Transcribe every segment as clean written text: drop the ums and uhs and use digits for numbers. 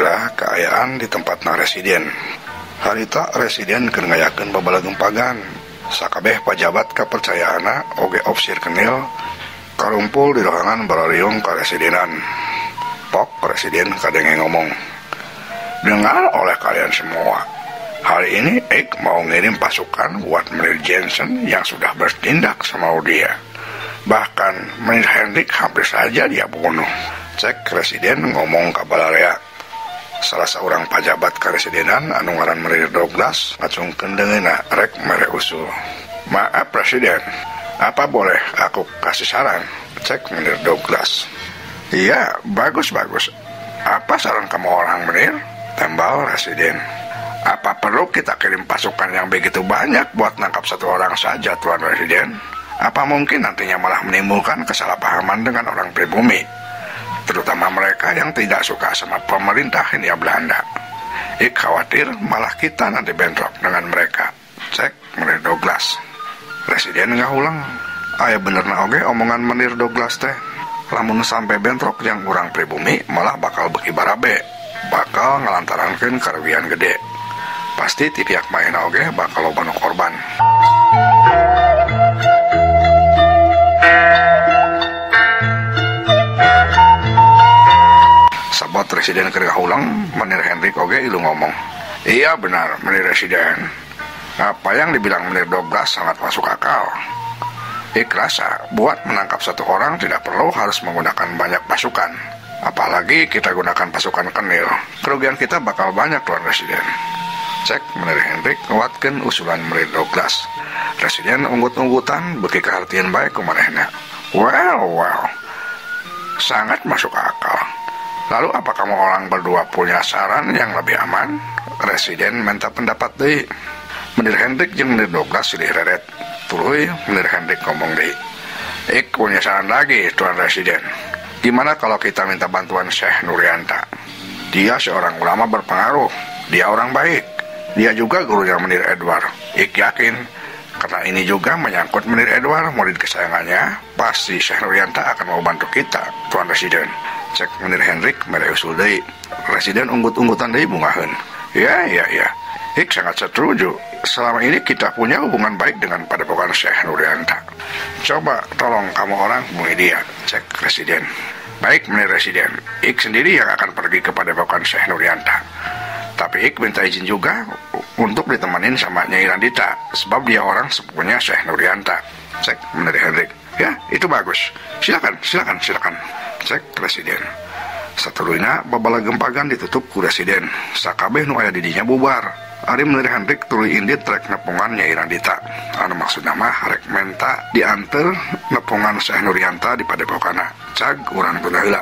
Inilah keayaan di tempatna residen. Harita residen keur ngayakeun babalagempagan. Sakabeh pajabat kapercayaanna oge opsir kenil karumpul di ruangan barariung karesidenan. Pok presiden kadenge ngomong, "Dengar oleh kalian semua, hari ini Ik mau ngirim pasukan buat Menir Jensen yang sudah bertindak sama dia. Bahkan Menir Hendrik hampir saja dia bunuh." Cek residen ngomong ke balarea. Salah seorang pajabat karesidenan anu ngaran Menir Douglas ngacungkeun deungeunna rek mere usul. "Maaf presiden, apa boleh aku kasih saran?" Cek Menir Douglas. "Iya, bagus. Apa saran kamu orang Menir?" Tembal residen. "Apa perlu kita kirim pasukan yang begitu banyak buat nangkap satu orang saja, Tuan Residen? Apa mungkin nantinya malah menimbulkan kesalahpahaman dengan orang pribumi, terutama mereka yang tidak suka sama pemerintah Hindia Belanda? Ik khawatir malah kita nanti bentrok dengan mereka." Cek Menir Douglas. Residen ngahulang, "Aya benerna oge omongan Menir Douglas teh. Lamun sampai bentrok yang urang pribumi malah bakal beki barabe, bakal ngalantarankeun karugian gede. Pasti ti pihak maena oge bakal loba nu korban." Sabot residen keur ngahulang, Menir Hendrik oge ilu ngomong, "Iya benar Menir Residen. Apa yang dibilang Menir Douglas sangat masuk akal. Ik rasa buat menangkap satu orang tidak perlu harus menggunakan banyak pasukan. Apalagi kita gunakan pasukan kenil. Kerugian kita bakal banyak, Tuan Residen." Cek Menir Hendrik nguatkeun usulan Menir Douglas. Residen unggut-unggutan beuki kahartieun bae ku manehna. Well, sangat masuk akal. Lalu apa kamu orang berdua punya saran yang lebih aman?" Residen minta pendapat deui. Menir Hendrik jeung Menir Douglas silih reret. Tuluy Menir Hendrik ngomong deui, "Ik punya saran lagi, Tuan Residen. Gimana kalau kita minta bantuan Syekh Nurianta? Dia seorang ulama berpengaruh, dia orang baik. Dia juga gurunya Menir Edward. Ik yakin karena ini juga menyangkut Menir Edward, murid kesayangannya, pasti Syekh Nurianta akan mau bantu kita, Tuan Residen." Cek Menir Hendrik mere usul deui. Residen unggut-unggutan deui bungaheun. Ya, Ik sangat setuju. Selama ini kita punya hubungan baik dengan padepokan Syekh Nurianta. Coba tolong kamu orang hubungi dia, cek Residen. "Baik Menir Residen, Ik sendiri yang akan pergi ke padepokan Syekh Nurianta. Tapi Ik minta izin juga untuk ditemanin sama Nyai Randita, sebab dia orang sepupunya Syekh Nurianta." Cek Menir Hendrik. "Ya, itu bagus. Silakan. Cek Residen. Satuluyna babalagempagan ditutup ku Residen. Sakabeh nu aya di dinya bubar. Ari Menir Hendrik tuluy indit rek nepungan Nyai Randita. Anu maksudna mah rek menta dianter nepungan Syekh Nurianta di padepokana. Cag urang teu heula.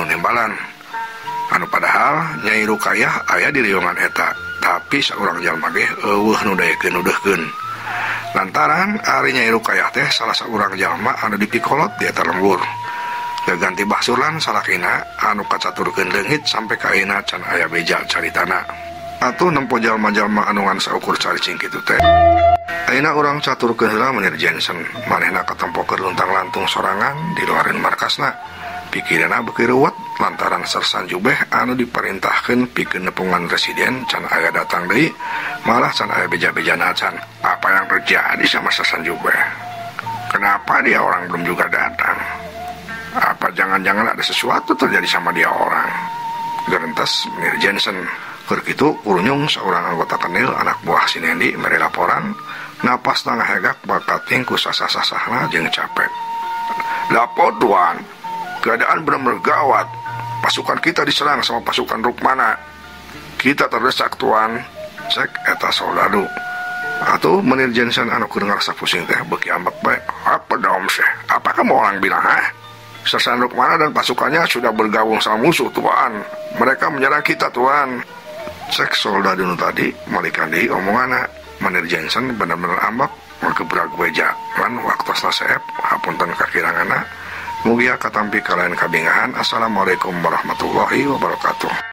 Nimbalan anu padahal Nyai Rukayah aya di riungan eta, tapi saurang jalma ge eueuh nu dayekeun nuduhkeun. Lantaran ari Nyai Rukayah teh salah saurang jalma anu dipikolot di eta lembur. Gaganti basulan salakina anu kacaturkeun leungit sampai ka ayeuna can aya beja caritana. Atuh nempo jalma-jalma anu ngan saukur caricing kitu teh. Ayeuna urang caturkeun heula Menir Jensen, manehna katempokeun luntang-lantung sorangan di luareun markasna. Pikiranna beuki reuwet lantaran sersan Jubeh anu diperintahkeun pikeun nepungan Residen can aya datang deui, malah can aya beja-bejana can. Apa yang terjadi sama sersan Jubeh? Kenapa dia orang belum juga datang? Apa jangan-jangan ada sesuatu terjadi sama dia orang? Gerentas Menir Jensen. Keur kitu kurunyung seorang anggota kenil anak buah Sinendi mere laporan, napas tengah hegak bakat tingku sasah-sasahna jeung capek. "Lapor Tuan, keadaan benar-benar gawat. Pasukan kita diserang sama pasukan Rukmana. Kita terdesak Tuan." Cek eta soldadu. Atuh Menir Jensen anu keur ngarasa pusing teh beuki ambek bae. "Apa daom Syekh? Apa kamu orang bilang, ha? Sersan Rukmana dan pasukannya sudah bergabung sama musuh Tuan. Mereka menyerang kita Tuan." Cek soldadu nu tadi malikan deui omonganna. Menir Jensen benar-benar ambek ngegebrag beja lan waktosna seep hapunten kakiranganna. Mugia katampi kalayan kabingahan. Assalamualaikum warahmatullahi wabarakatuh.